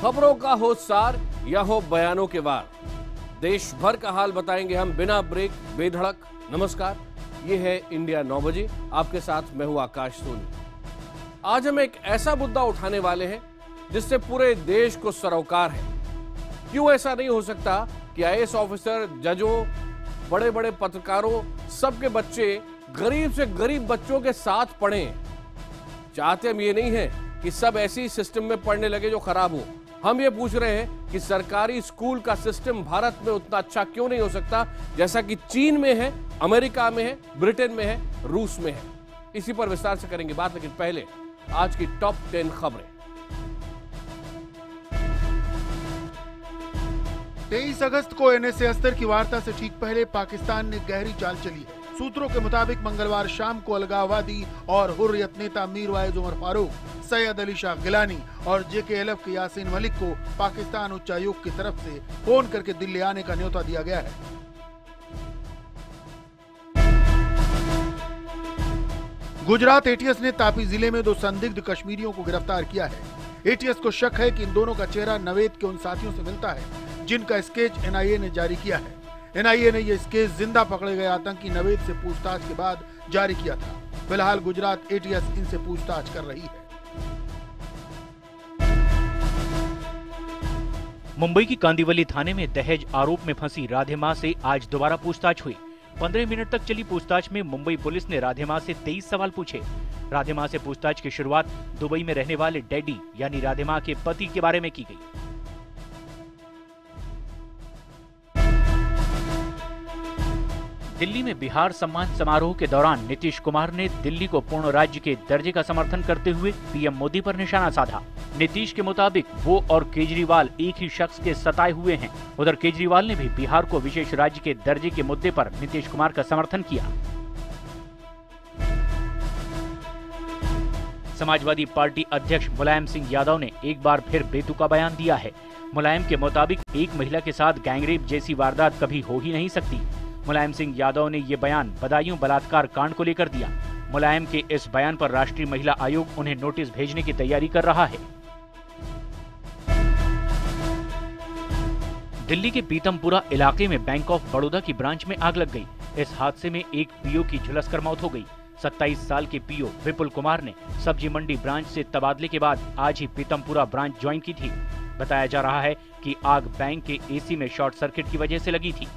खबरों का हो सार या हो बयानों के वार, देश भर का हाल बताएंगे हम बिना ब्रेक बेधड़क। नमस्कार, ये है इंडिया 9 बजे। आपके साथ मैं हूं आकाश सोनी। आज हम एक ऐसा मुद्दा उठाने वाले हैं जिससे पूरे देश को सरोकार है। क्यों ऐसा नहीं हो सकता कि आईएएस ऑफिसर, जजों, बड़े बड़े पत्रकारों, सबके बच्चे गरीब से गरीब बच्चों के साथ पढ़ें। चाहते हम ये नहीं है कि सब ऐसी सिस्टम में पढ़ने लगे जो खराब हो। हम ये पूछ रहे हैं कि सरकारी स्कूल का सिस्टम भारत में उतना अच्छा क्यों नहीं हो सकता जैसा कि चीन में है, अमेरिका में है, ब्रिटेन में है, रूस में है। इसी पर विस्तार से करेंगे बात, लेकिन पहले आज की टॉप 10 खबरें। 23 अगस्त को एनएसए अस्तर की वार्ता से ठीक पहले पाकिस्तान ने गहरी चाल चली है। सूत्रों के मुताबिक मंगलवार शाम को अलगाववादी और हुर्रियत नेता मीरवाइज उमर फारूक, सैयद अली शाह गिलानी और जेकेएलएफ के यासीन मलिक को पाकिस्तान उच्चायुक्त की तरफ से फोन करके दिल्ली आने का न्योता दिया गया है। गुजरात एटीएस ने तापी जिले में 2 संदिग्ध कश्मीरियों को गिरफ्तार किया है। एटीएस को शक है कि इन दोनों का चेहरा नवेद के उन साथियों से मिलता है जिनका स्केच एनआईए ने जारी किया है। एनआईए ने यह स्केच जिंदा पकड़े गए आतंकी नवेद से पूछताछ के बाद जारी किया था। फिलहाल गुजरात एटीएस इनसे पूछताछ कर रही है। मुंबई की कांदिवली थाने में दहेज आरोप में फंसी राधे मां से आज दोबारा पूछताछ हुई। 15 मिनट तक चली पूछताछ में मुंबई पुलिस ने राधे मां से 23 सवाल पूछे। राधे मां से पूछताछ की शुरुआत दुबई में रहने वाले डैडी यानी राधे मां के पति के बारे में की गई। दिल्ली में बिहार सम्मान समारोह के दौरान नीतीश कुमार ने दिल्ली को पूर्ण राज्य के दर्जे का समर्थन करते हुए पीएम मोदी पर निशाना साधा। नीतीश के मुताबिक वो और केजरीवाल एक ही शख्स के सताए हुए हैं। उधर केजरीवाल ने भी बिहार को विशेष राज्य के दर्जे के मुद्दे पर नीतीश कुमार का समर्थन किया। समाजवादी पार्टी अध्यक्ष मुलायम सिंह यादव ने एक बार फिर बेतुका बयान दिया है। मुलायम के मुताबिक एक महिला के साथ गैंगरेप जैसी वारदात कभी हो ही नहीं सकती। मुलायम सिंह यादव ने ये बयान बदायूं बलात्कार कांड को लेकर दिया। मुलायम के इस बयान पर राष्ट्रीय महिला आयोग उन्हें नोटिस भेजने की तैयारी कर रहा है। दिल्ली के पीतमपुरा इलाके में बैंक ऑफ बड़ौदा की ब्रांच में आग लग गई। इस हादसे में एक पीओ की झुलसकर मौत हो गई। 27 साल के पीओ विपुल कुमार ने सब्जी मंडी ब्रांच से तबादले के बाद आज ही पीतमपुरा ब्रांच ज्वाइन की थी। बताया जा रहा है कि आग बैंक के एसी में शॉर्ट सर्किट की वजह से लगी थी।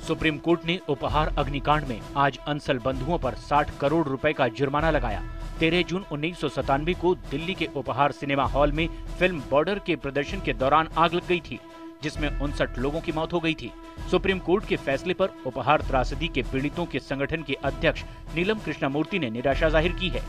सुप्रीम कोर्ट ने उपहार अग्निकांड में आज अंसल बंधुओं पर 60 करोड़ रुपए का जुर्माना लगाया। 13 जून 1997 को दिल्ली के उपहार सिनेमा हॉल में फिल्म बॉर्डर के प्रदर्शन के दौरान आग लग गई थी, जिसमें 59 लोगों की मौत हो गई थी। सुप्रीम कोर्ट के फैसले पर उपहार त्रासदी के पीड़ितों के संगठन के अध्यक्ष नीलम कृष्णमूर्ति ने निराशा जाहिर की है।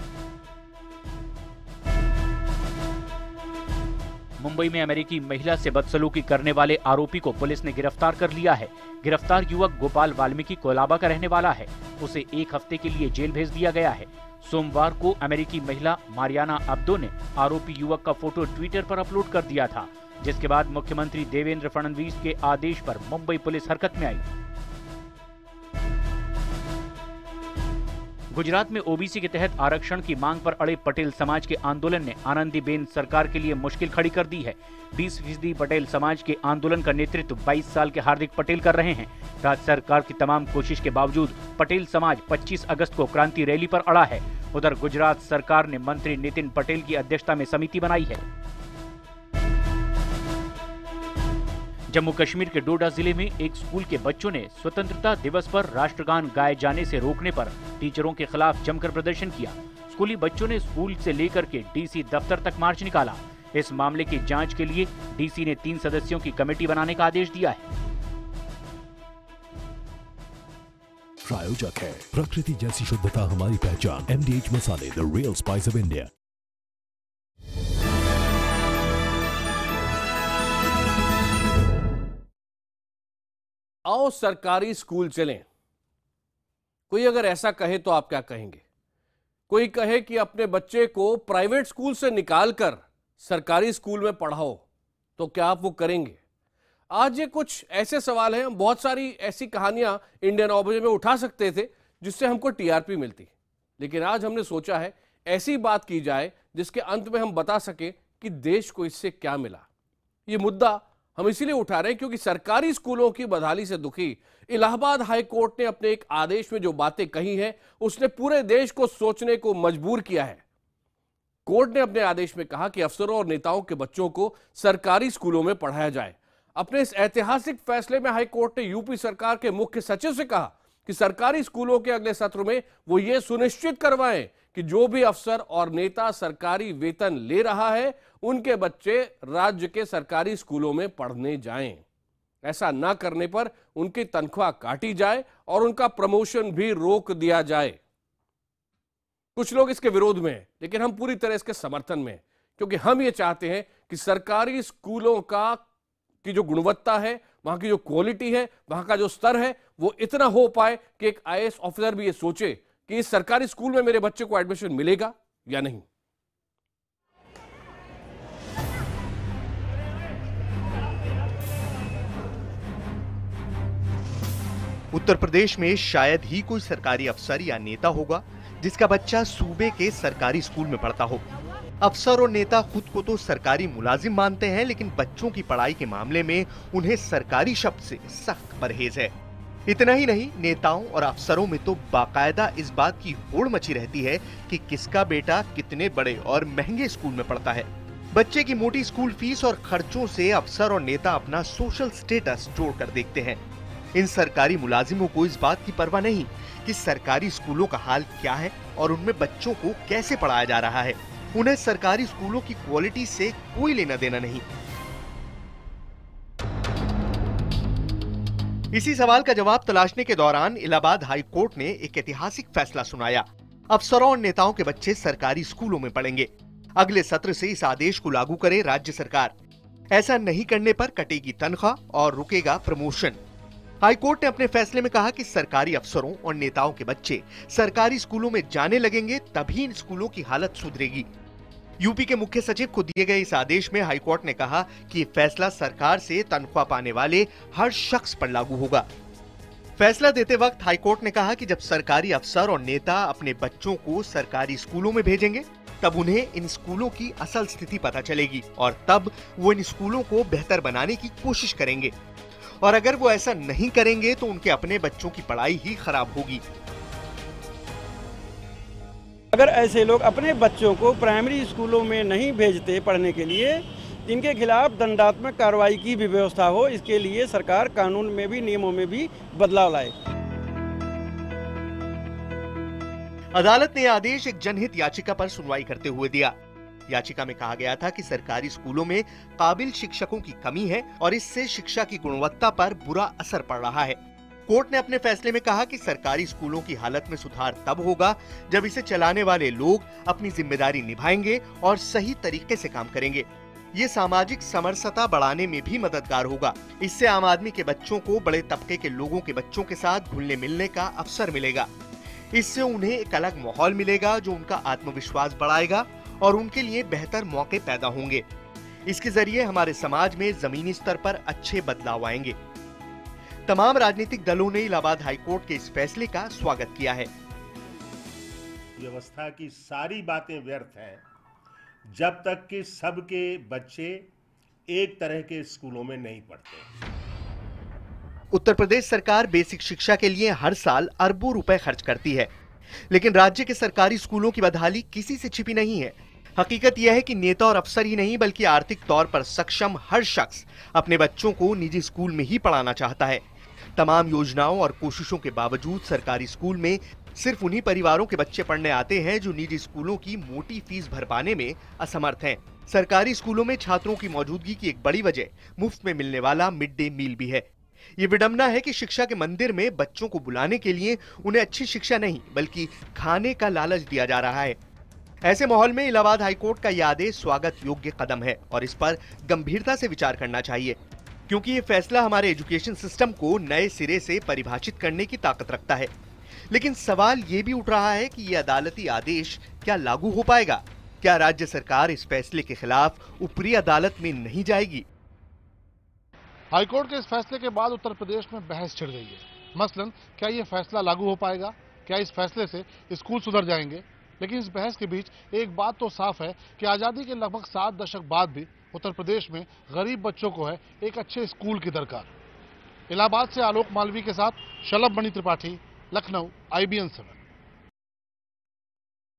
मुंबई में अमेरिकी महिला से बदसलूकी करने वाले आरोपी को पुलिस ने गिरफ्तार कर लिया है। गिरफ्तार युवक गोपाल वाल्मीकि कोलाबा का रहने वाला है। उसे 1 हफ्ते के लिए जेल भेज दिया गया है। सोमवार को अमेरिकी महिला मारियाना अब्दो ने आरोपी युवक का फोटो ट्विटर पर अपलोड कर दिया था, जिसके बाद मुख्यमंत्री देवेंद्र फडणवीस के आदेश पर मुंबई पुलिस हरकत में आई। गुजरात में ओबीसी के तहत आरक्षण की मांग पर अड़े पटेल समाज के आंदोलन ने आनंदीबेन सरकार के लिए मुश्किल खड़ी कर दी है। 20% पटेल समाज के आंदोलन का नेतृत्व 22 साल के हार्दिक पटेल कर रहे हैं। राज्य सरकार की तमाम कोशिश के बावजूद पटेल समाज 25 अगस्त को क्रांति रैली पर अड़ा है। उधर गुजरात सरकार ने मंत्री नितिन पटेल की अध्यक्षता में समिति बनाई है। जम्मू कश्मीर के डोडा जिले में एक स्कूल के बच्चों ने स्वतंत्रता दिवस पर राष्ट्रगान गाए जाने से रोकने पर टीचरों के खिलाफ जमकर प्रदर्शन किया। स्कूली बच्चों ने स्कूल से लेकर के डीसी दफ्तर तक मार्च निकाला। इस मामले की जांच के लिए डीसी ने 3 सदस्यों की कमेटी बनाने का आदेश दिया है। प्रायोजक है प्रकृति जैसी शुद्धता हमारी पहचान, MDH मसाले, the real spice of India. आओ सरकारी स्कूल चलें। कोई अगर ऐसा कहे तो आप क्या कहेंगे? कोई कहे कि अपने बच्चे को प्राइवेट स्कूल से निकालकर सरकारी स्कूल में पढ़ाओ, तो क्या आप वो करेंगे? आज ये कुछ ऐसे सवाल हैं। हम बहुत सारी ऐसी कहानियां इंडियन 9 बजे में उठा सकते थे जिससे हमको टीआरपी मिलती, लेकिन आज हमने सोचा है ऐसी बात की जाए जिसके अंत में हम बता सकें कि देश को इससे क्या मिला। ये मुद्दा हम इसीलिए उठा रहे हैं क्योंकि सरकारी स्कूलों की बदहाली से दुखी इलाहाबाद हाई कोर्ट ने अपने एक आदेश में जो बातें कही हैं उसने पूरे देश को सोचने को मजबूर किया है। कोर्ट ने अपने आदेश में कहा कि अफसरों और नेताओं के बच्चों को सरकारी स्कूलों में पढ़ाया जाए। अपने इस ऐतिहासिक फैसले में हाई कोर्ट ने यूपी सरकार के मुख्य सचिव से कहा कि सरकारी स्कूलों के अगले सत्र में वो ये सुनिश्चित करवाएं कि जो भी अफसर और नेता सरकारी वेतन ले रहा है उनके बच्चे राज्य के सरकारी स्कूलों में पढ़ने जाएं। ऐसा ना करने पर उनकी तनख्वाह काटी जाए और उनका प्रमोशन भी रोक दिया जाए। कुछ लोग इसके विरोध में हैं, लेकिन हम पूरी तरह इसके समर्थन में हैं क्योंकि हम ये चाहते हैं कि सरकारी स्कूलों की जो गुणवत्ता है, वहां की जो क्वालिटी है, वहां का जो स्तर है, वो इतना हो पाए कि एक आईएएस ऑफिसर भी ये सोचे कि इस सरकारी स्कूल में मेरे बच्चे को एडमिशन मिलेगा या नहीं। उत्तर प्रदेश में शायद ही कोई सरकारी अफसर या नेता होगा जिसका बच्चा सूबे के सरकारी स्कूल में पढ़ता हो। अफसर और नेता खुद को तो सरकारी मुलाजिम मानते हैं, लेकिन बच्चों की पढ़ाई के मामले में उन्हें सरकारी शब्द से सख्त परहेज है। इतना ही नहीं, नेताओं और अफसरों में तो बाकायदा इस बात की होड़ मची रहती है कि किसका बेटा कितने बड़े और महंगे स्कूल में पढ़ता है। बच्चे की मोटी स्कूल फीस और खर्चों से अफसर और नेता अपना सोशल स्टेटस जोड़कर देखते हैं। इन सरकारी मुलाजिमों को इस बात की परवाह नहीं कि सरकारी स्कूलों का हाल क्या है और उनमें बच्चों को कैसे पढ़ाया जा रहा है। उन्हें सरकारी स्कूलों की क्वालिटी से कोई लेना देना नहीं। इसी सवाल का जवाब तलाशने के दौरान इलाहाबाद हाई कोर्ट ने एक ऐतिहासिक फैसला सुनाया। अफसरों और नेताओं के बच्चे सरकारी स्कूलों में पढ़ेंगे। अगले सत्र से इस आदेश को लागू करे राज्य सरकार। ऐसा नहीं करने पर कटेगी तनख्वाह और रुकेगा प्रमोशन। हाईकोर्ट ने अपने फैसले में कहा कि सरकारी अफसरों और नेताओं के बच्चे सरकारी स्कूलों में जाने लगेंगे, तभी इन स्कूलों की हालत सुधरेगी। यूपी के मुख्य सचिव को दिए गए इस आदेश में हाईकोर्ट ने कहा कि ये फैसला सरकार से तनख्वाह पाने वाले हर शख्स पर लागू होगा। फैसला देते वक्त हाईकोर्ट ने कहा कि जब सरकारी अफसर और नेता अपने बच्चों को सरकारी स्कूलों में भेजेंगे, तब उन्हें इन स्कूलों की असल स्थिति पता चलेगी और तब वो इन स्कूलों को बेहतर बनाने की कोशिश करेंगे। और अगर वो ऐसा नहीं करेंगे तो उनके अपने बच्चों की पढ़ाई ही खराब होगी। अगर ऐसे लोग अपने बच्चों को प्राइमरी स्कूलों में नहीं भेजते पढ़ने के लिए, इनके खिलाफ दंडात्मक कार्रवाई की भी व्यवस्था हो। इसके लिए सरकार कानून में भी, नियमों में भी बदलाव लाए। अदालत ने आदेश एक जनहित याचिका पर सुनवाई करते हुए दिया। याचिका में कहा गया था कि सरकारी स्कूलों में काबिल शिक्षकों की कमी है और इससे शिक्षा की गुणवत्ता पर बुरा असर पड़ रहा है। कोर्ट ने अपने फैसले में कहा कि सरकारी स्कूलों की हालत में सुधार तब होगा जब इसे चलाने वाले लोग अपनी जिम्मेदारी निभाएंगे और सही तरीके से काम करेंगे। ये सामाजिक समरसता बढ़ाने में भी मददगार होगा। इससे आम आदमी के बच्चों को बड़े तबके के लोगों के बच्चों के साथ घुलने मिलने का अवसर मिलेगा। इससे उन्हें एक अलग माहौल मिलेगा जो उनका आत्मविश्वास बढ़ाएगा और उनके लिए बेहतर मौके पैदा होंगे। इसके जरिए हमारे समाज में जमीनी स्तर पर अच्छे बदलाव आएंगे। तमाम राजनीतिक दलों ने इलाहाबाद हाईकोर्ट के इस फैसले का स्वागत किया है। व्यवस्था की सारी बातें व्यर्थ हैं जब तक कि सबके बच्चे एक तरह के स्कूलों में नहीं पढ़ते। उत्तर प्रदेश सरकार बेसिक शिक्षा के लिए हर साल अरबों रुपए खर्च करती है, लेकिन राज्य के सरकारी स्कूलों की बदहाली किसी से छिपी नहीं है। हकीकत यह है कि नेता और अफसर ही नहीं बल्कि आर्थिक तौर पर सक्षम हर शख्स अपने बच्चों को निजी स्कूल में ही पढ़ाना चाहता है। तमाम योजनाओं और कोशिशों के बावजूद सरकारी स्कूल में सिर्फ उन्हीं परिवारों के बच्चे पढ़ने आते हैं जो निजी स्कूलों की मोटी फीस भर पाने में असमर्थ हैं। सरकारी स्कूलों में छात्रों की मौजूदगी की एक बड़ी वजह मुफ्त में मिलने वाला मिड डे मील भी है। ये विडंबना है कि शिक्षा के मंदिर में बच्चों को बुलाने के लिए उन्हें अच्छी शिक्षा नहीं बल्कि खाने का लालच दिया जा रहा है। ऐसे माहौल में इलाहाबाद हाईकोर्ट का यह आदेश स्वागत योग्य कदम है और इस पर गंभीरता से विचार करना चाहिए, क्योंकि ये फैसला हमारे एजुकेशन सिस्टम को नए सिरे से परिभाषित करने की ताकत रखता है। लेकिन सवाल ये भी उठ रहा है कि ये अदालती आदेश क्या लागू हो पाएगा? क्या राज्य सरकार इस फैसले के खिलाफ ऊपरी अदालत में नहीं जाएगी? हाईकोर्ट के इस फैसले के बाद उत्तर प्रदेश में बहस छिड़ गई है। मसलन क्या ये फैसला लागू हो पाएगा? क्या इस फैसले से स्कूल सुधर जाएंगे? लेकिन इस बहस के बीच एक बात तो साफ है कि आज़ादी के लगभग 7 दशक बाद भी उत्तर प्रदेश में गरीब बच्चों को है एक अच्छे स्कूल की दरकार। इलाहाबाद से आलोक मालवी के साथ शलभ मणि त्रिपाठी, लखनऊ, IBN 7।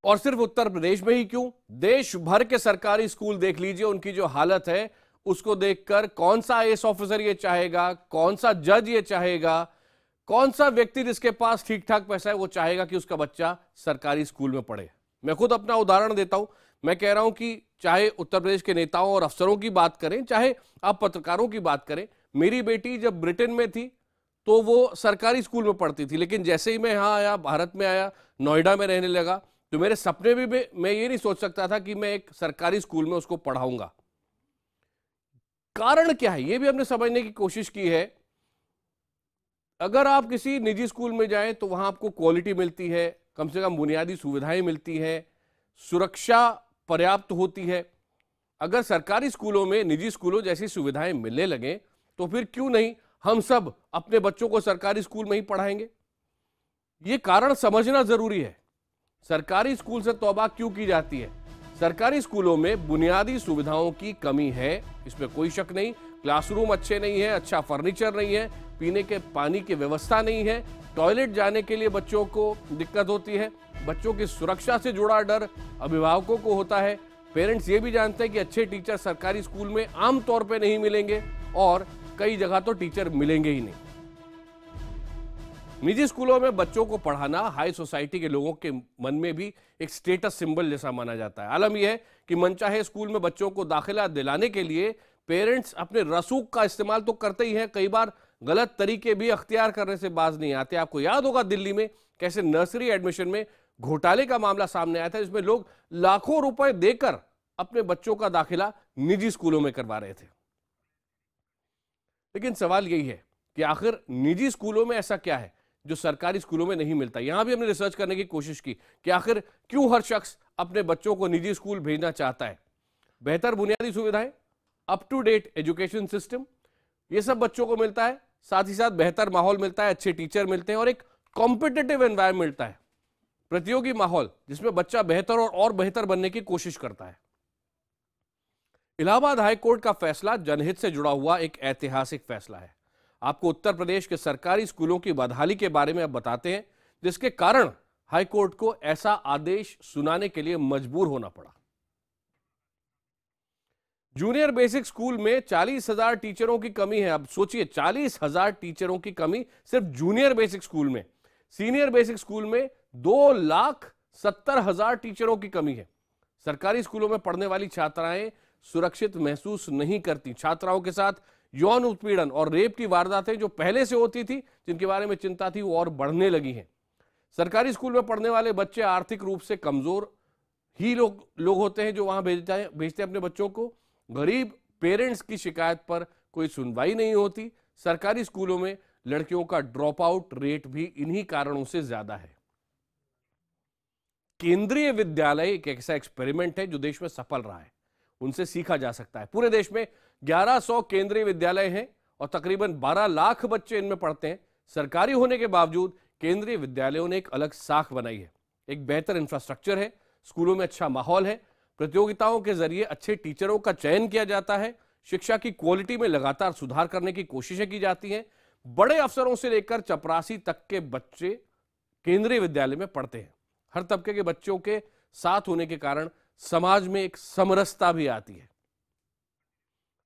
और सिर्फ उत्तर प्रदेश में ही क्यों, देश भर के सरकारी स्कूल देख लीजिए, उनकी जो हालत है उसको देखकर कौन सा IAS ऑफिसर ये चाहेगा, कौन सा जज ये चाहेगा, कौन सा व्यक्ति जिसके पास ठीक ठाक पैसा है वो चाहेगा कि उसका बच्चा सरकारी स्कूल में पढ़े। मैं खुद अपना उदाहरण देता हूं। मैं कह रहा हूं कि चाहे उत्तर प्रदेश के नेताओं और अफसरों की बात करें, चाहे आप पत्रकारों की बात करें, मेरी बेटी जब ब्रिटेन में थी तो वो सरकारी स्कूल में पढ़ती थी, लेकिन जैसे ही मैं यहाँ आया, भारत में आया, नोएडा में रहने लगा, तो मेरे सपने भी मैं ये नहीं सोच सकता था कि मैं एक सरकारी स्कूल में उसको पढ़ाऊंगा। कारण क्या है ये भी हमने समझने की कोशिश की है। अगर आप किसी निजी स्कूल में जाएं तो वहां आपको क्वालिटी मिलती है, कम से कम बुनियादी सुविधाएं मिलती हैं, सुरक्षा पर्याप्त होती है। अगर सरकारी स्कूलों में निजी स्कूलों जैसी सुविधाएं मिलने लगे तो फिर क्यों नहीं हम सब अपने बच्चों को सरकारी स्कूल में ही पढ़ाएंगे। ये कारण समझना जरूरी है। सरकारी स्कूल से तौबा क्यों की जाती है? सरकारी स्कूलों में बुनियादी सुविधाओं की कमी है, इसमें कोई शक नहीं। क्लासरूम अच्छे नहीं है, अच्छा फर्नीचर नहीं है, पीने के पानी की व्यवस्था नहीं है, टॉयलेट जाने के लिए बच्चों को दिक्कत होती है, बच्चों की सुरक्षा से जुड़ा डर अभिभावकों को होता है। पेरेंट्स ये भी जानते हैं कि अच्छे टीचर सरकारी स्कूल में आमतौर पर नहीं मिलेंगे और कई जगह तो टीचर मिलेंगे ही नहीं। निजी स्कूलों में बच्चों को पढ़ाना हाई सोसाइटी के लोगों के मन में भी एक स्टेटस सिंबल जैसा माना जाता है। आलम यह है कि मनचाहे स्कूल में बच्चों को दाखिला दिलाने के लिए पेरेंट्स अपने रसूख का इस्तेमाल तो करते ही हैं, कई बार गलत तरीके भी अख्तियार करने से बाज नहीं आते। आपको याद होगा दिल्ली में कैसे नर्सरी एडमिशन में घोटाले का मामला सामने आया था, जिसमें लोग लाखों रुपए देकर अपने बच्चों का दाखिला निजी स्कूलों में करवा रहे थे। लेकिन सवाल यही है कि आखिर निजी स्कूलों में ऐसा क्या है जो सरकारी स्कूलों में नहीं मिलता। यहां भी हमने रिसर्च करने की कोशिश की कि आखिर क्यों हर शख्स अपने बच्चों को निजी स्कूल भेजना चाहता है। बेहतर बुनियादी सुविधाएं, up to date education system, ये सब बच्चों को मिलता है। साथ ही साथ बेहतर माहौल मिलता है, अच्छे टीचर मिलते हैं और एक कॉम्पिटिटिव एनवायरनमेंट मिलता है, प्रतियोगी माहौल जिसमें बच्चा बेहतर और बेहतर बनने की कोशिश करता है। इलाहाबाद हाई कोर्ट का फैसला जनहित से जुड़ा हुआ एक ऐतिहासिक फैसला है। आपको उत्तर प्रदेश के सरकारी स्कूलों की बदहाली के बारे में अब बताते हैं, जिसके कारण हाई कोर्ट को ऐसा आदेश सुनाने के लिए मजबूर होना पड़ा। जूनियर बेसिक स्कूल में 40,000 टीचरों की कमी है। अब सोचिए 40,000 टीचरों की कमी सिर्फ जूनियर बेसिक स्कूल में। सीनियर बेसिक स्कूल में 2,70,000 टीचरों की कमी है। सरकारी स्कूलों में पढ़ने वाली छात्राएं सुरक्षित महसूस नहीं करती। छात्राओं के साथ यौन उत्पीड़न और रेप की वारदातें जो पहले से होती थी, जिनके बारे में चिंता थी, वो और बढ़ने लगी हैं। सरकारी स्कूल में पढ़ने वाले बच्चे आर्थिक रूप से कमजोर ही लोग होते हैं जो वहां भेजते हैं अपने बच्चों को। गरीब पेरेंट्स की शिकायत पर कोई सुनवाई नहीं होती। सरकारी स्कूलों में लड़कियों का ड्रॉप आउट रेट भी इन्हीं कारणों से ज्यादा है। केंद्रीय विद्यालय एक ऐसा एक्सपेरिमेंट है जो देश में सफल रहा है, उनसे सीखा जा सकता है। पूरे देश में 1100 केंद्रीय विद्यालय हैं और तकरीबन 12 लाख बच्चे इनमें पढ़ते हैं। सरकारी होने के बावजूद केंद्रीय विद्यालयों ने एक अलग साख बनाई है। एक बेहतर इंफ्रास्ट्रक्चर है, स्कूलों में अच्छा माहौल है, प्रतियोगिताओं के जरिए अच्छे टीचरों का चयन किया जाता है, शिक्षा की क्वालिटी में लगातार सुधार करने की कोशिशें की जाती हैं। बड़े अफसरों से लेकर चपरासी तक के बच्चे केंद्रीय विद्यालय में पढ़ते हैं। हर तबके के बच्चों के साथ होने के कारण समाज में एक समरसता भी आती है।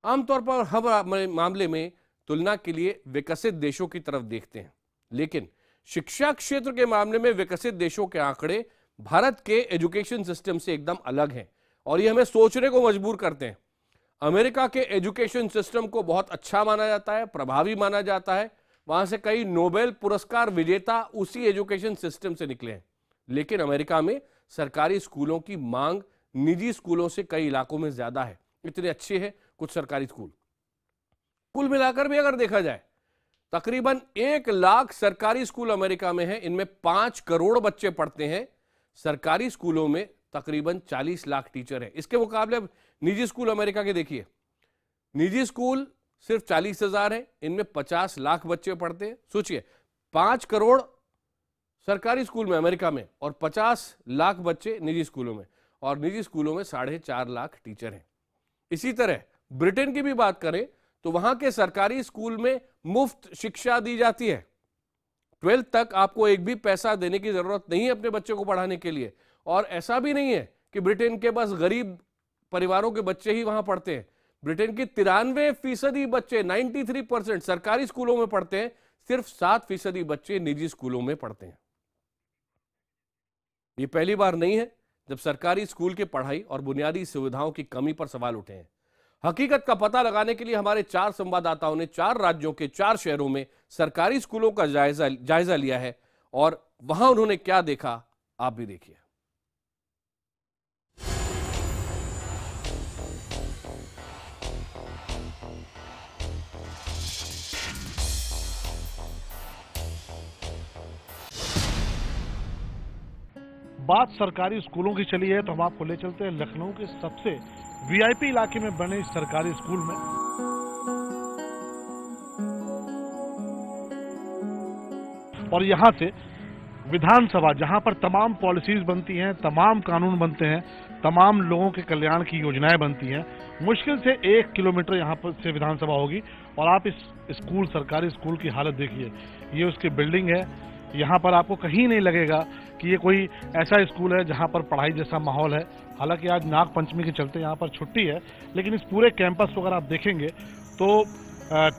आमतौर पर हर मामले में तुलना के लिए विकसित देशों की तरफ देखते हैं, लेकिन शिक्षा क्षेत्र के मामले में विकसित देशों के आंकड़े भारत के एजुकेशन सिस्टम से एकदम अलग हैं और ये हमें सोचने को मजबूर करते हैं। अमेरिका के एजुकेशन सिस्टम को बहुत अच्छा माना जाता है, प्रभावी माना जाता है। वहां से कई नोबेल पुरस्कार विजेता उसी एजुकेशन सिस्टम से निकले हैं। लेकिन अमेरिका में सरकारी स्कूलों की मांग निजी स्कूलों से कई इलाकों में ज्यादा है। इतने अच्छे हैं कुछ सरकारी स्कूल। कुल मिलाकर भी अगर देखा जाए तकरीबन 1 लाख सरकारी स्कूल अमेरिका में है, इनमें 5 करोड़ बच्चे पढ़ते हैं। सरकारी स्कूलों में तकरीबन 40 लाख टीचर हैं। इसके मुकाबले निजी स्कूल अमेरिका के देखिए, निजी स्कूल सिर्फ 40,000 है, इनमें 50 लाख बच्चे पढ़ते हैं। सोचिए 5 करोड़ सरकारी स्कूल में अमेरिका में और 50 लाख बच्चे निजी स्कूलों में, और निजी स्कूलों में 4.5 लाख टीचर हैं। इसी तरह ब्रिटेन की भी बात करें तो वहां के सरकारी स्कूल में मुफ्त शिक्षा दी जाती है। 12th तक आपको एक भी पैसा देने की जरूरत नहीं है अपने बच्चे को पढ़ाने के लिए। और ऐसा भी नहीं है कि ब्रिटेन के बस गरीब परिवारों के बच्चे ही वहां पढ़ते हैं। ब्रिटेन की 93% बच्चे 93% सरकारी स्कूलों में पढ़ते हैं, सिर्फ 7% बच्चे निजी स्कूलों में पढ़ते हैं। ये पहली बार नहीं है जब सरकारी स्कूल की पढ़ाई और बुनियादी सुविधाओं की कमी पर सवाल उठे हैं। हकीकत का पता लगाने के लिए हमारे 4 संवाददाताओं ने 4 राज्यों के 4 शहरों में सरकारी स्कूलों का जायजा लिया है, और वहां उन्होंने क्या देखा आप भी देखिए। बात सरकारी स्कूलों की चली है तो हम आपको ले चलते हैं लखनऊ के सबसे वीआईपी इलाके में बने इस सरकारी स्कूल में। और यहां से विधानसभा, जहां पर तमाम पॉलिसीज बनती हैं, तमाम कानून बनते हैं, तमाम लोगों के कल्याण की योजनाएं बनती हैं, मुश्किल से 1 किलोमीटर यहां पर से विधानसभा होगी। और आप इस स्कूल, सरकारी स्कूल की हालत देखिए। ये उसकी बिल्डिंग है। यहाँ पर आपको कहीं नहीं लगेगा कि ये कोई ऐसा स्कूल है जहाँ पर पढ़ाई जैसा माहौल है। हालांकि आज नाग पंचमी के चलते यहाँ पर छुट्टी है, लेकिन इस पूरे कैंपस को अगर आप देखेंगे तो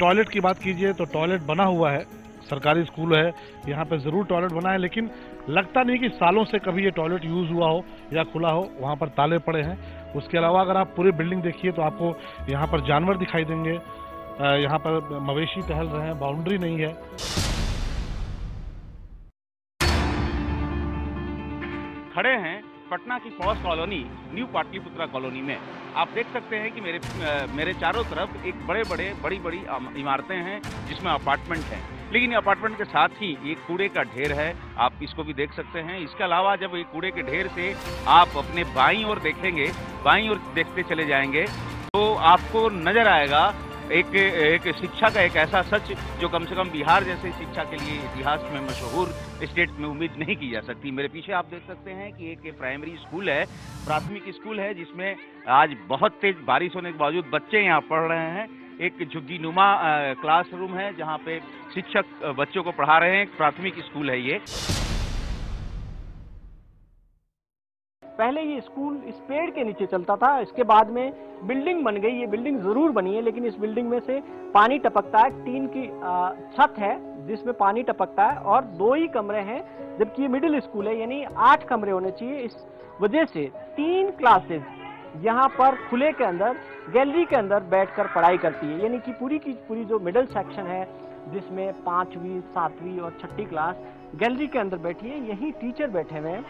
टॉयलेट की बात कीजिए तो टॉयलेट बना हुआ है। सरकारी स्कूल है, यहाँ पे ज़रूर टॉयलेट बना है, लेकिन लगता नहीं कि सालों से कभी ये टॉयलेट यूज़ हुआ हो या खुला हो। वहाँ पर ताले पड़े हैं। उसके अलावा अगर आप पूरी बिल्डिंग देखिए तो आपको यहाँ पर जानवर दिखाई देंगे, यहाँ पर मवेशी टहल रहे हैं, बाउंड्री नहीं है। खड़े हैं पटना की posh colony, new Pataliputra colony में। आप देख सकते हैं कि मेरे चारों तरफ एक बड़ी बड़ी इमारतें हैं जिसमें अपार्टमेंट हैं, लेकिन अपार्टमेंट के साथ ही एक कूड़े का ढेर है। आप इसको भी देख सकते हैं। इसके अलावा जब एक कूड़े के ढेर से आप अपने बाईं ओर देखेंगे, बाईं ओर देखते चले जाएंगे तो आपको नजर आएगा एक शिक्षा का एक ऐसा सच जो कम से कम बिहार जैसे शिक्षा के लिए इतिहास में मशहूर स्टेट में उम्मीद नहीं की जा सकती। मेरे पीछे आप देख सकते हैं कि एक प्राइमरी स्कूल है, प्राथमिक स्कूल है, जिसमें आज बहुत तेज बारिश होने के बावजूद बच्चे यहाँ पढ़ रहे हैं। एक झुग्गी नुमा क्लासरूम है जहाँ पे शिक्षक बच्चों को पढ़ा रहे हैं। प्राथमिक स्कूल है ये। पहले ये स्कूल इस पेड़ के नीचे चलता था, इसके बाद में बिल्डिंग बन गई। ये बिल्डिंग जरूर बनी है, लेकिन इस बिल्डिंग में से पानी टपकता है। टीन की छत है जिसमें पानी टपकता है, और 2 ही कमरे हैं, जबकि ये मिडिल स्कूल है, यानी 8 कमरे होने चाहिए। इस वजह से 3 क्लासेस यहाँ पर खुले के अंदर, गैलरी के अंदर बैठकर पढ़ाई करती है। यानी कि पूरी की पूरी जो मिडिल सेक्शन है, जिसमें 5वीं, 7वीं और 6ठी क्लास गैलरी के अंदर बैठी है, यही टीचर बैठे हुए हैं।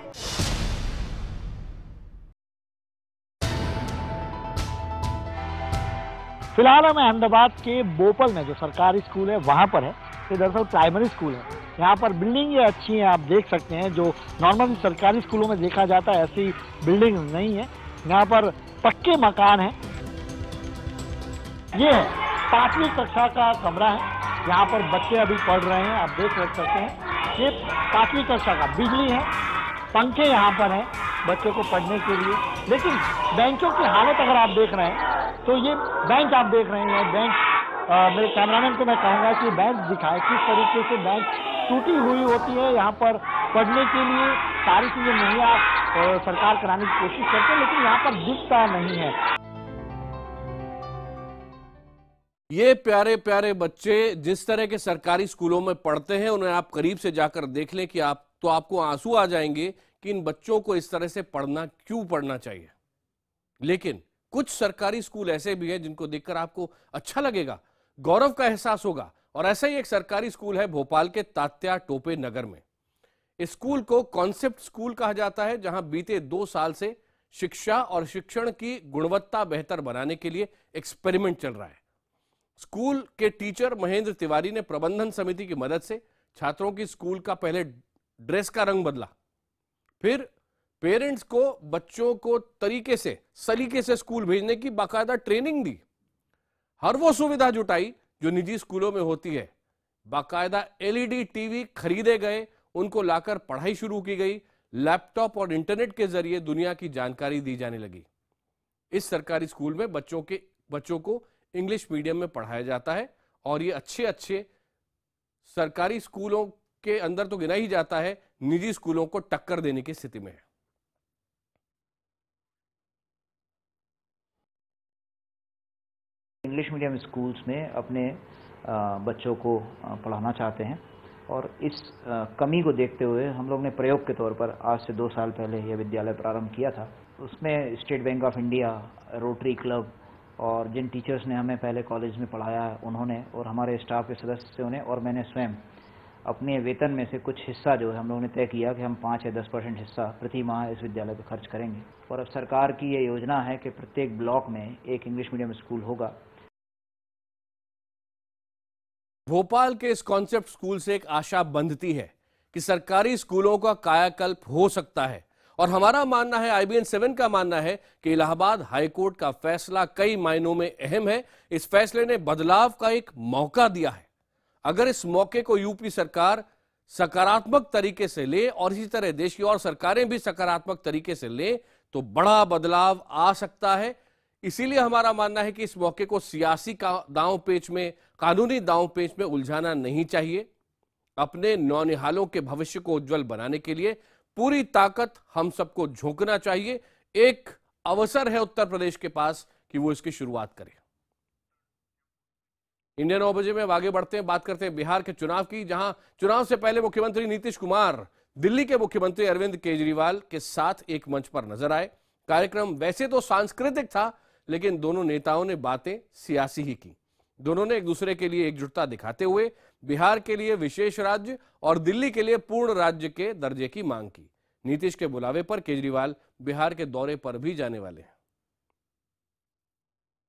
फिलहाल हम अहमदाबाद के बोपल में जो सरकारी स्कूल है वहाँ पर है। ये दरअसल प्राइमरी स्कूल है। यहाँ पर बिल्डिंगें अच्छी हैं, आप देख सकते हैं। जो नॉर्मल सरकारी स्कूलों में देखा जाता है ऐसी बिल्डिंग नहीं है। यहाँ पर पक्के मकान हैं। ये 5वीं कक्षा का कमरा है, यहाँ पर बच्चे अभी पढ़ रहे हैं, आप देख सकते हैं। ये 5वीं कक्षा का, बिजली है, पंखे यहाँ पर हैं बच्चों को पढ़ने के लिए। लेकिन बेंचों की हालत अगर आप देख रहे हैं तो ये बेंच आप देख रहे हैं, बेंच मेरे कैमरामैन को मैं कहूँगा कि बेंच दिखाए किस तरीके से बेंच टूटी हुई होती है। यहाँ पर पढ़ने के लिए सारी चीजें मुहैया सरकार कराने की कोशिश करते हैं, लेकिन यहाँ पर दिखता नहीं है। ये प्यारे प्यारे बच्चे जिस तरह के सरकारी स्कूलों में पढ़ते हैं, उन्हें आप करीब से जाकर देख लें कि आपको आंसू आ जाएंगे कि इन बच्चों को इस तरह से क्यों पढ़ना चाहिए। लेकिन कुछ सरकारी स्कूल ऐसे भी हैं जिनको देखकर आपको अच्छा लगेगा, गौरव का एहसास होगा। और ऐसा ही एक सरकारी स्कूल है भोपाल के तात्या टोपे नगर में। इस स्कूल को कॉन्सेप्ट स्कूल कहा जाता है, जहां बीते 2 साल से शिक्षा और शिक्षण की गुणवत्ता बेहतर बनाने के लिए एक्सपेरिमेंट चल रहा है। स्कूल के टीचर महेंद्र तिवारी ने प्रबंधन समिति की मदद से छात्रों की स्कूल का पहले ड्रेस का रंग बदला, फिर पेरेंट्स को बच्चों को सलीके से स्कूल भेजने की बाकायदा ट्रेनिंग दी। हर वो सुविधा जुटाई जो निजी स्कूलों में होती है। बाकायदा LED टीवी खरीदे गए, उनको लाकर पढ़ाई शुरू की गई। लैपटॉप और इंटरनेट के जरिए दुनिया की जानकारी दी जाने लगी। इस सरकारी स्कूल में बच्चों को इंग्लिश मीडियम में पढ़ाया जाता है और ये अच्छे सरकारी स्कूलों के अंदर तो गिना ही जाता है, निजी स्कूलों को टक्कर देने की स्थिति में है। इंग्लिश मीडियम स्कूल्स में अपने बच्चों को पढ़ाना चाहते हैं और इस कमी को देखते हुए हम लोग ने प्रयोग के तौर पर आज से 2 साल पहले यह विद्यालय प्रारंभ किया था। उसमें state bank of India, rotary club और जिन टीचर्स ने हमें पहले कॉलेज में पढ़ाया है उन्होंने और हमारे स्टाफ के सदस्यों ने और मैंने स्वयं अपने वेतन में से कुछ हिस्सा जो है हम लोगों ने तय किया कि हम 5 या 10% हिस्सा प्रति माह इस विद्यालय पर खर्च करेंगे। और अब सरकार की ये योजना है कि प्रत्येक ब्लॉक में एक इंग्लिश मीडियम स्कूल होगा। भोपाल के इस कॉन्सेप्ट स्कूल से एक आशा बंधती है कि सरकारी स्कूलों का कायाकल्प हो सकता है। और हमारा मानना है, IBN 7 का मानना है कि इलाहाबाद हाईकोर्ट का फैसला कई मायनों में अहम है। इस फैसले ने बदलाव का एक मौका दिया है। अगर इस मौके को यूपी सरकार सकारात्मक तरीके से ले और इसी तरह देश की और सरकारें भी सकारात्मक तरीके से ले तो बड़ा बदलाव आ सकता है। इसीलिए हमारा मानना है कि इस मौके को सियासी दांव पेच में, कानूनी दांव पेच में उलझाना नहीं चाहिए। अपने नौनिहालों के भविष्य को उज्जवल बनाने के लिए पूरी ताकत हम सबको झोंकना चाहिए। एक अवसर है उत्तर प्रदेश के पास कि वो इसकी शुरुआत करे। इंडिया 9 बजे में आगे बढ़ते हैं, बात करते हैं बिहार के चुनाव की, जहां चुनाव से पहले मुख्यमंत्री नीतीश कुमार दिल्ली के मुख्यमंत्री अरविंद केजरीवाल के साथ एक मंच पर नजर आए। कार्यक्रम वैसे तो सांस्कृतिक था, लेकिन दोनों नेताओं ने बातें सियासी ही की। दोनों ने एक दूसरे के लिए एकजुटता दिखाते हुए बिहार के लिए विशेष राज्य और दिल्ली के लिए पूर्ण राज्य के दर्जे की मांग की। नीतीश के बुलावे पर केजरीवाल बिहार के दौरे पर भी जाने वाले हैं।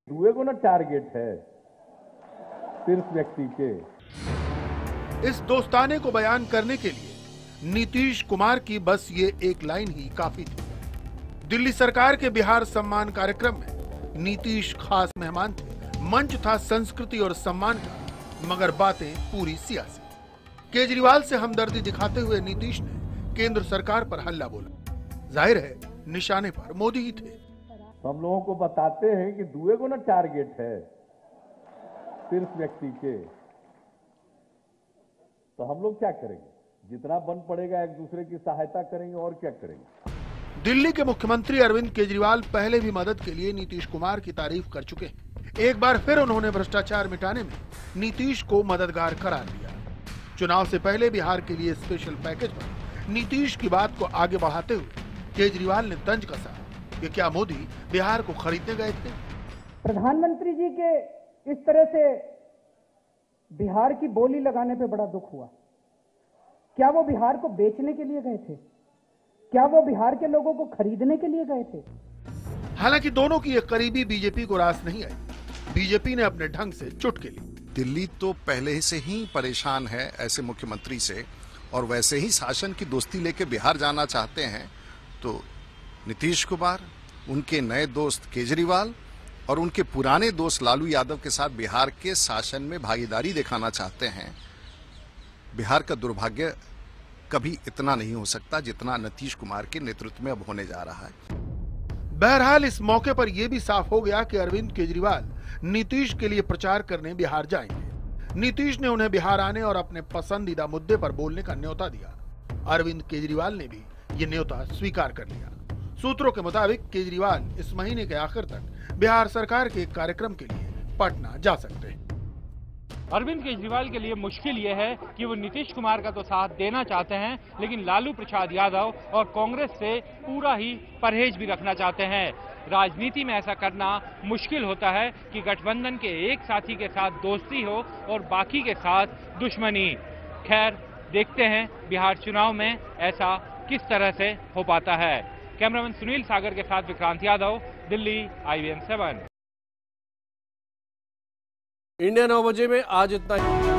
दुए को ना टारगेट है सिर्फ व्यक्ति के। इस दोस्ताने को बयान करने के लिए नीतीश कुमार की बस ये एक लाइन ही काफी थी। दिल्ली सरकार के बिहार सम्मान कार्यक्रम में नीतीश खास मेहमान थे। मंच था संस्कृति और सम्मान का, मगर बातें पूरी सियासी। केजरीवाल से हमदर्दी दिखाते हुए नीतीश ने केंद्र सरकार पर हल्ला बोला। जाहिर है निशाने पर मोदी ही थे। हम लोगों को बताते हैं कि दुए को ना टारगेट है सिर्फ व्यक्ति के, तो हम लोग क्या करेंगे? जितना बन पड़ेगा एक दूसरे की सहायता करेंगे और क्या करेंगे। दिल्ली के मुख्यमंत्री अरविंद केजरीवाल पहले भी मदद के लिए नीतीश कुमार की तारीफ कर चुके हैं। एक बार फिर उन्होंने भ्रष्टाचार मिटाने में नीतीश को मददगार करार दिया। चुनाव से पहले बिहार के लिए स्पेशल पैकेज पर नीतीश की बात को आगे बढ़ाते हुए केजरीवाल ने तंज कसा कि क्या मोदी बिहार को खरीदने गए थे। प्रधानमंत्री जी के इस तरह से बिहार की बोली लगाने पे बड़ा दुख हुआ। क्या वो बिहार को बेचने के लिए गए थे? क्या वो बिहार के लोगों को खरीदने के लिए गए थे? हालांकि दोनों की एक करीबी बीजेपी को रास नहीं आई। बीजेपी ने अपने ढंग से चुटकी ली। दिल्ली तो पहले से ही परेशान है ऐसे मुख्यमंत्री से, और वैसे ही शासन की दोस्ती लेके बिहार जाना चाहते हैं, तो नीतीश कुमार, उनके नए दोस्त केजरीवाल और उनके पुराने दोस्त लालू यादव के साथ बिहार के शासन में भागीदारी दिखाना चाहते हैं। बिहार का दुर्भाग्य कभी इतना नहीं हो सकता जितना नीतीश कुमार के नेतृत्व में अब होने जा रहा है। बहरहाल इस मौके पर यह भी साफ हो गया कि अरविंद केजरीवाल नीतीश के लिए प्रचार करने बिहार जाएंगे। नीतीश ने उन्हें बिहार आने और अपने पसंदीदा मुद्दे पर बोलने का न्योता दिया। अरविंद केजरीवाल ने भी ये न्योता स्वीकार कर लिया। सूत्रों के मुताबिक केजरीवाल इस महीने के आखिर तक बिहार सरकार के एक कार्यक्रम के लिए पटना जा सकते हैं। अरविंद केजरीवाल के लिए मुश्किल ये है कि वो नीतीश कुमार का तो साथ देना चाहते हैं, लेकिन लालू प्रसाद यादव और कांग्रेस से पूरा ही परहेज भी रखना चाहते हैं। राजनीति में ऐसा करना मुश्किल होता है कि गठबंधन के एक साथी के साथ दोस्ती हो और बाकी के साथ दुश्मनी। खैर, देखते हैं बिहार चुनाव में ऐसा किस तरह से हो पाता है। कैमरामैन सुनील सागर के साथ विक्रांत यादव, दिल्ली, IBN 7। इंडिया 9 बजे में आज इतना ही।